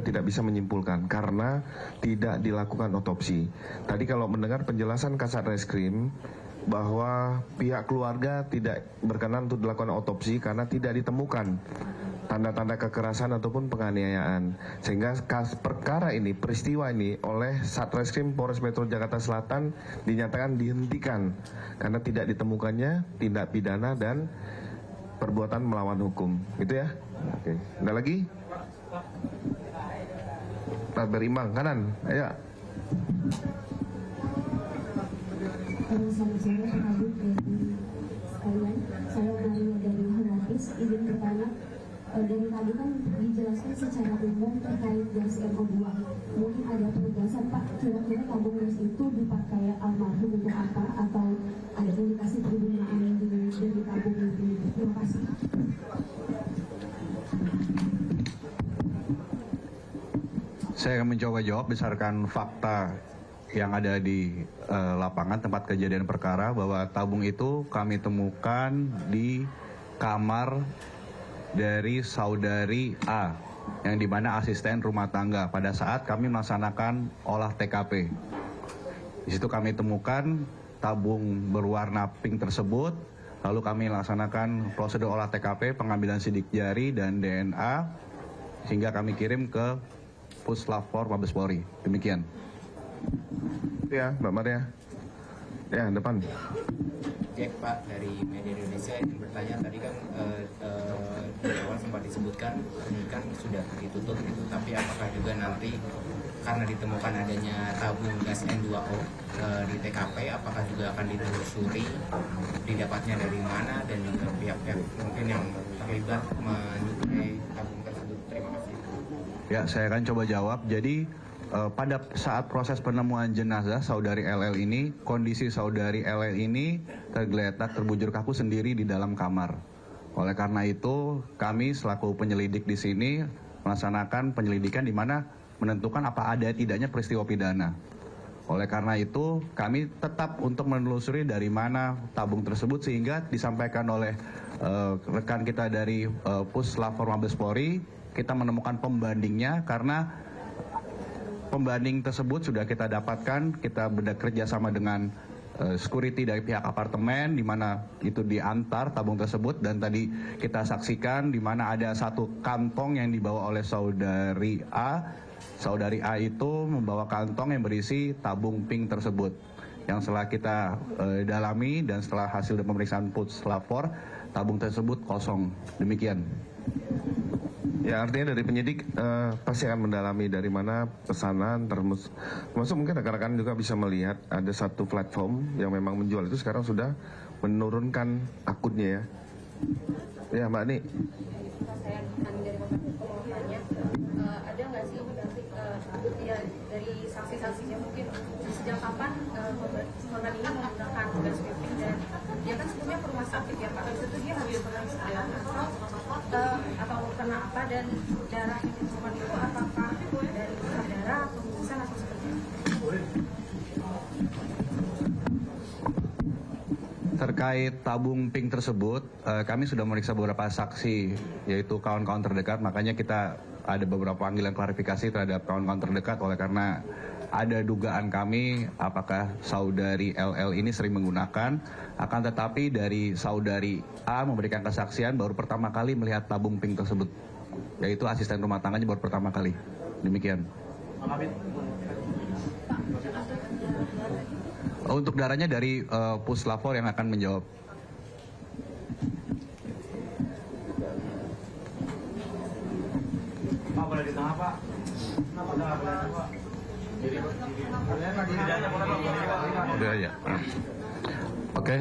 kita tidak bisa menyimpulkan karena tidak dilakukan otopsi. Tadi kalau mendengar penjelasan Kasat Reskrim bahwa pihak keluarga tidak berkenan untuk dilakukan otopsi karena tidak ditemukan tanda-tanda kekerasan ataupun penganiayaan, sehingga perkara ini, peristiwa ini oleh Satreskrim Polres Metro Jakarta Selatan dinyatakan dihentikan karena tidak ditemukannya tindak pidana dan perbuatan melawan hukum. Gitu ya. Oke. Ada lagi? Pak berimbang kanan, ayo. Selamat sore, Pak Habib dan sekalian. Saya Maria dari Hunafis. Izin bertanya, dari tadi kan dijelaskan secara umum terkait gas NO2. Mungkin ada penegasan Pak, kira-kira tabung gas itu dipakai almarhum untuk apa? Atau ada indikasi penggunaan dari tabung itu? Terima kasih. Saya akan mencoba jawab berdasarkan fakta yang ada di lapangan tempat kejadian perkara, bahwa tabung itu kami temukan di kamar dari saudari A, yang dimana asisten rumah tangga pada saat kami melaksanakan olah TKP. Di situ kami temukan tabung berwarna pink tersebut, lalu kami laksanakan prosedur olah TKP, pengambilan sidik jari dan DNA, sehingga kami kirim ke Puslapfor Mabes Polri. Demikian. Ya, Mbak Maria. Ya, depan. Jack Pak dari Media Indonesia, ingin bertanya, tadi kan di awal sempat disebutkan penyidikan sudah ditutup gitu, tapi apakah juga nanti karena ditemukan adanya tabung gas N2O di TKP, apakah juga akan ditelusuri didapatnya dari mana dan juga pihak-pihak mungkin yang terlibat menyuplai tabung tersebut? Terima kasih. Ya, saya akan coba jawab. Jadi pada saat proses penemuan jenazah saudari LL ini, kondisi saudari LL ini tergeletak terbujur kaku sendiri di dalam kamar. Oleh karena itu, kami selaku penyelidik di sini melaksanakan penyelidikan di mana menentukan apa ada tidaknya peristiwa pidana. Oleh karena itu, kami tetap untuk menelusuri dari mana tabung tersebut, sehingga disampaikan oleh rekan kita dari Puslapfor Mabes Polri, kita menemukan pembandingnya karena pembanding tersebut sudah kita dapatkan, kita bekerja sama dengan security dari pihak apartemen, di mana itu diantar tabung tersebut, dan tadi kita saksikan di mana ada satu kantong yang dibawa oleh saudari A. Saudari A itu membawa kantong yang berisi tabung pink tersebut. Yang setelah kita dalami dan setelah hasil pemeriksaan Puslapfor, tabung tersebut kosong. Demikian. Ya, artinya dari penyidik pasti akan mendalami dari mana pesanan, termasuk mungkin rekan-rekan juga bisa melihat ada satu platform yang memang menjual itu sekarang sudah menurunkan akunnya ya. Ya, Mbak Ani. Saya dari pengurusannya, ada nggak sih ya dari saksi-saksinya mungkin sejak kapan korban ini menggunakan gas piping, dan dia kan sebelumnya ke rumah sakit ya Pak, habis itu dia habis pemeriksaan atau kena apa, dan darah yang ditemukan itu apakah dari darah, pemeriksaan atau seperti apa? Terkait tabung pink tersebut, kami sudah memeriksa beberapa saksi, yaitu kawan-kawan terdekat, makanya kita ada beberapa panggilan klarifikasi terhadap kawan-kawan terdekat, oleh karena ada dugaan kami apakah saudari LL ini sering menggunakan, akan tetapi dari saudari A memberikan kesaksian baru pertama kali melihat tabung pink tersebut, yaitu asisten rumah tangganya baru pertama kali. Demikian. Untuk darahnya dari Puslapfor yang akan menjawab. Pak, boleh di tengah Pak. Pak. Ya. Oke,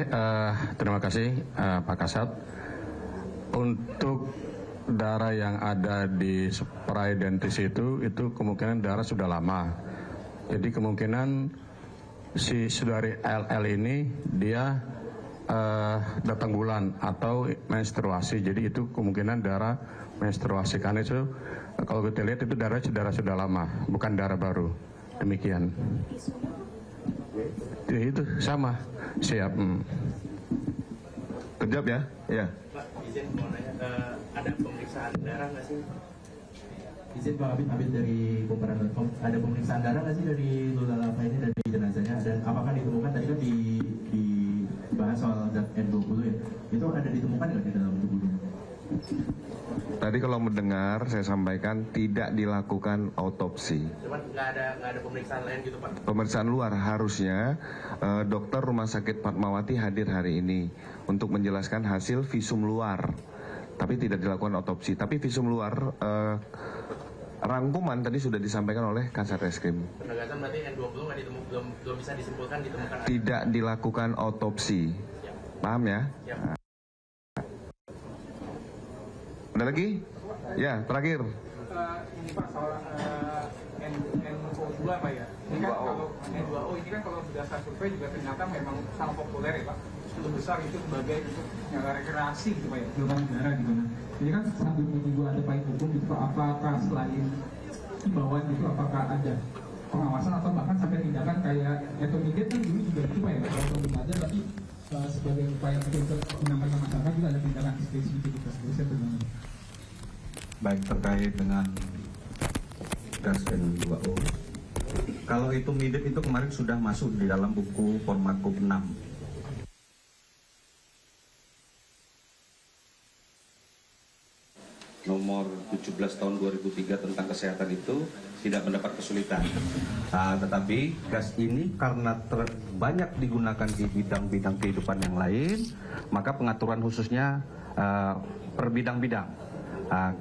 terima kasih Pak Kasat. Untuk darah yang ada di spray dentis itu kemungkinan darah sudah lama. Jadi kemungkinan si saudari LL ini dia datang bulan atau menstruasi. Jadi itu kemungkinan darah menstruasi, karena itu kalau kita lihat itu darah sudah lama, bukan darah baru. Demikian. Itu sama. Siap. Terjawab ya? Ya. Pak, izin mau nanya, ada pemeriksaan darah nggak sih? Izin Pak Abid dari Kumparan.com. Ada pemeriksaan darah nggak sih dari Lulalapa ini, dari jenazahnya? Dan apakah ditemukan, tadi kan dibahas soal zat N20 ya, itu ada ditemukan nggak di dalam tubuhnya? Tadi kalau mendengar saya sampaikan tidak dilakukan autopsi. Cuman nggak ada pemeriksaan lain gitu Pak? Pemeriksaan luar harusnya dokter Rumah Sakit Fatmawati hadir hari ini untuk menjelaskan hasil visum luar. Tapi tidak dilakukan otopsi. Tapi visum luar rangkuman tadi sudah disampaikan oleh Kasat Reskrim. Penegasan berarti N20 nggak belum bisa disimpulkan ditemukan. Tidak dilakukan otopsi. Paham ya? Ya. Ada lagi? Ya, terakhir. Ini Pak soal NO2 Pak ya. Ini kan kalau N2O ini kan kalau berdasarkan survei juga ternyata memang sangat populer ya Pak. Cukup besar itu sebagai untuk nyala rekreasi gitu Pak ya. Di luar negara gitu. Ini kan sambil menunggu ada payung hukum gitu Pak. Apakah selain himbauan gitu apakah ada pengawasan atau bahkan sampai tindakan kayak intermediate kan dulu juga itu Pak ya. Kalau belum ada tapi sebagai upaya untuk menyampaikan masyarakat juga ada tindakan spesifik gitu. Bisa bagaimana? Baik, terkait dengan gas N2O, kalau itu MIDIP itu kemarin sudah masuk di dalam buku Formakup 6. Nomor 17 tahun 2003 tentang kesehatan itu tidak mendapat kesulitan. Tetapi gas ini karena banyak digunakan di bidang-bidang kehidupan yang lain, maka pengaturan khususnya per bidang-bidang.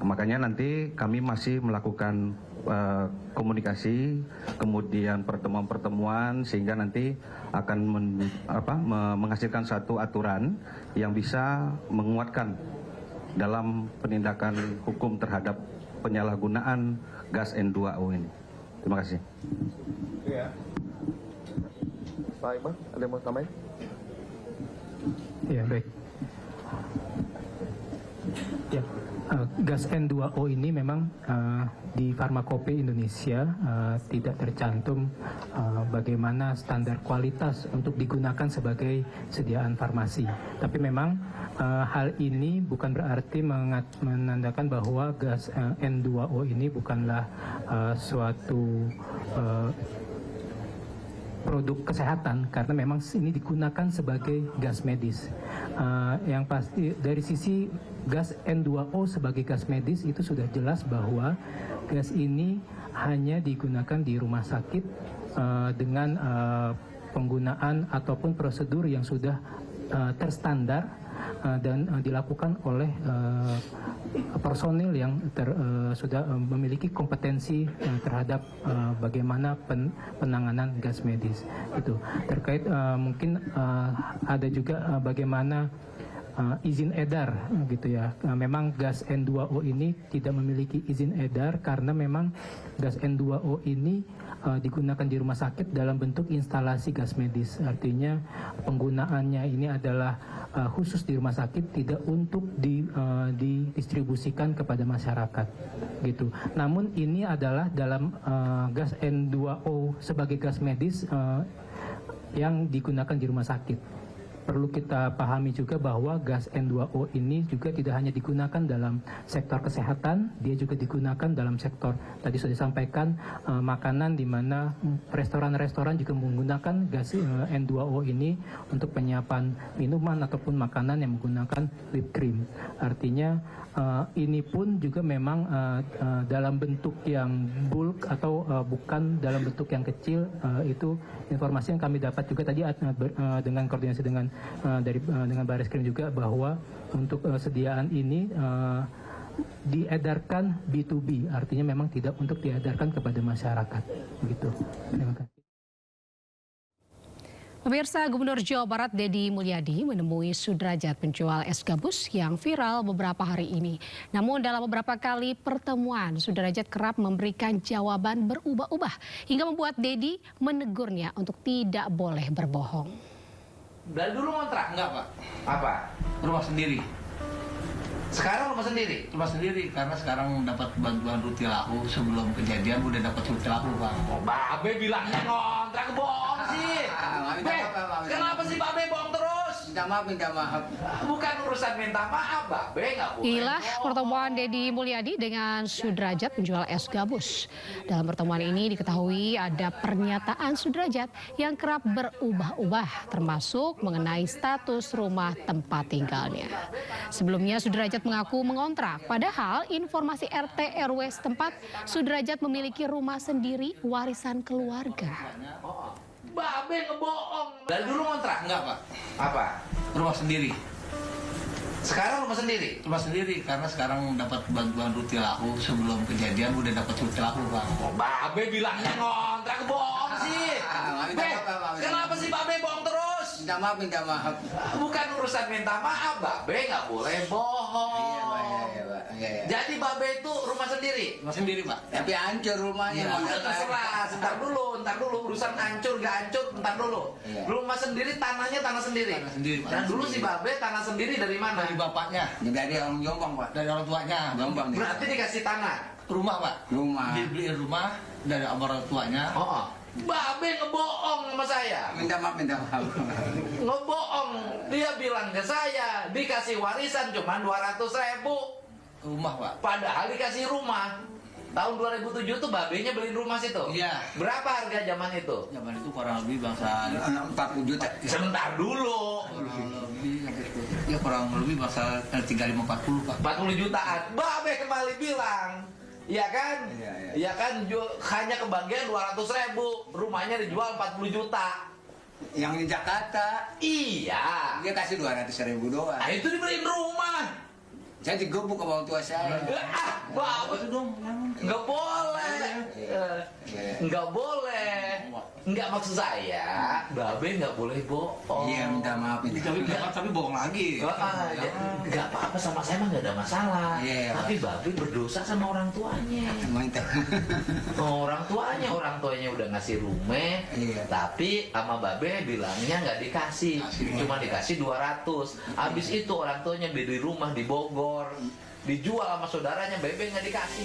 Makanya nanti kami masih melakukan komunikasi, kemudian pertemuan-pertemuan sehingga nanti akan menghasilkan satu aturan yang bisa menguatkan dalam penindakan hukum terhadap penyalahgunaan gas N2O ini. Terima kasih. Ya. Pak Iqbal, ada yang mau tambahin? Ya, baik. Ya, gas N2O ini memang di Farmakope Indonesia tidak tercantum bagaimana standar kualitas untuk digunakan sebagai sediaan farmasi. Tapi memang hal ini bukan berarti menandakan bahwa gas N2O ini bukanlah suatu produk kesehatan, karena memang ini digunakan sebagai gas medis. Yang pasti dari sisi gas N2O sebagai gas medis itu sudah jelas bahwa gas ini hanya digunakan di rumah sakit dengan penggunaan ataupun prosedur yang sudah terstandar dan dilakukan oleh personil yang sudah memiliki kompetensi terhadap bagaimana penanganan gas medis. Itu terkait mungkin ada juga bagaimana izin edar gitu ya. Memang gas N2O ini tidak memiliki izin edar karena memang gas N2O ini digunakan di rumah sakit dalam bentuk instalasi gas medis. Artinya penggunaannya ini adalah khusus di rumah sakit, tidak untuk didistribusikan kepada masyarakat gitu. Namun ini adalah dalam gas N2O sebagai gas medis yang digunakan di rumah sakit. Perlu kita pahami juga bahwa gas N2O ini juga tidak hanya digunakan dalam sektor kesehatan, dia juga digunakan dalam sektor, tadi sudah disampaikan, makanan, di mana restoran-restoran juga menggunakan gas N2O ini untuk penyiapan minuman ataupun makanan yang menggunakan whipped cream. Artinya ini pun juga memang dalam bentuk yang bulk atau bukan dalam bentuk yang kecil. Itu informasi yang kami dapat juga tadi dengan koordinasi dengan Barreskrim juga, bahwa untuk sediaan ini diedarkan B2B, artinya memang tidak untuk diedarkan kepada masyarakat. Begitu. Terima kasih. Pemirsa, Gubernur Jawa Barat Deddy Mulyadi menemui Sudrajat, penjual es gabus yang viral beberapa hari ini. Namun dalam beberapa kali pertemuan, Sudrajat kerap memberikan jawaban berubah-ubah hingga membuat Deddy menegurnya untuk tidak boleh berbohong. Dari dulu ngontrak enggak Pak? Apa? Rumah sendiri. Sekarang rumah sendiri? Rumah sendiri karena sekarang dapat bantuan Rutilahu. Sebelum kejadian udah dapat Rutilahu Bang. Oh, Babe bilangnya ngontrak, bohong sih. Be, kenapa sih Babe bohong terus? minta maaf. Bukan urusan minta maaf, Babe nggak boleh. Inilah pertemuan Deddy Mulyadi dengan Sudrajat penjual es gabus. Dalam pertemuan ini diketahui ada pernyataan Sudrajat yang kerap berubah-ubah termasuk mengenai status rumah tempat tinggalnya. Sebelumnya Sudrajat mengaku mengontrak, padahal informasi RT RW setempat Sudrajat memiliki rumah sendiri warisan keluarga. Babe ngebohong. Dari dulu ngontrak? Enggak, Pak. Apa? Rumah sendiri. Sekarang rumah sendiri? Rumah sendiri, karena sekarang dapat bantuan Rutilahu. Sebelum kejadian udah dapat Rutilahu, Bang. Oh, Babe bilangnya ngontrak, bohong sih. Kenapa sih Babe bohong terus? Minta maaf. Bukan urusan minta maaf, Babe nggak boleh bohong. Iya. Jadi Babe itu rumah sendiri? Rumah sendiri, Pak. Tapi hancur rumahnya. Terserah, ntar dulu. Urusan hancur nggak hancur, ntar dulu. Rumah sendiri, tanahnya tanah sendiri. Dan dulu si Babe tanah sendiri dari mana? Dari bapaknya. Dari orang Jombang, Pak. Dari orang tuanya. Jombang. Berarti dikasih tanah? Rumah, Pak. Rumah. Dibeliin rumah dari orang tuanya. Oh. Babe ngebohong sama saya. Minta maaf. Ngebohong. Dia bilang ke saya dikasih warisan cuma 200.000 rumah, Pak. Padahal dikasih rumah. Tahun 2007 tuh babenya beliin rumah situ. Iya. Berapa harga zaman itu? Zaman itu kurang lebih bangsa 40 juta. Sebentar dulu. Kurang lebih bangsa 35-40, Pak. 40 jutaan. Babe kembali bilang, iya kan? Iya kan, hanya kebagian 200.000. Rumahnya dijual 40 juta. Yang di Jakarta? Iya. Dia kasih 200.000 doang. Nah, itu dibeliin rumah. Saya digebuk sama orang tua saya. Bagus dong. Nggak boleh. Nggak boleh. Nggak, maksud saya, Babe nggak boleh bohong. Iya, minta maaf. Tapi bohong lagi. Nggak apa-apa, sama saya mah nggak ada masalah. Tapi Babe berdosa sama orang tuanya. Orang tuanya udah ngasih rumah, tapi sama Babe bilangnya nggak dikasih. Cuma dikasih 200. Habis itu orang tuanya beli rumah di Bogor. Dijual sama saudaranya, Babe nggak dikasih.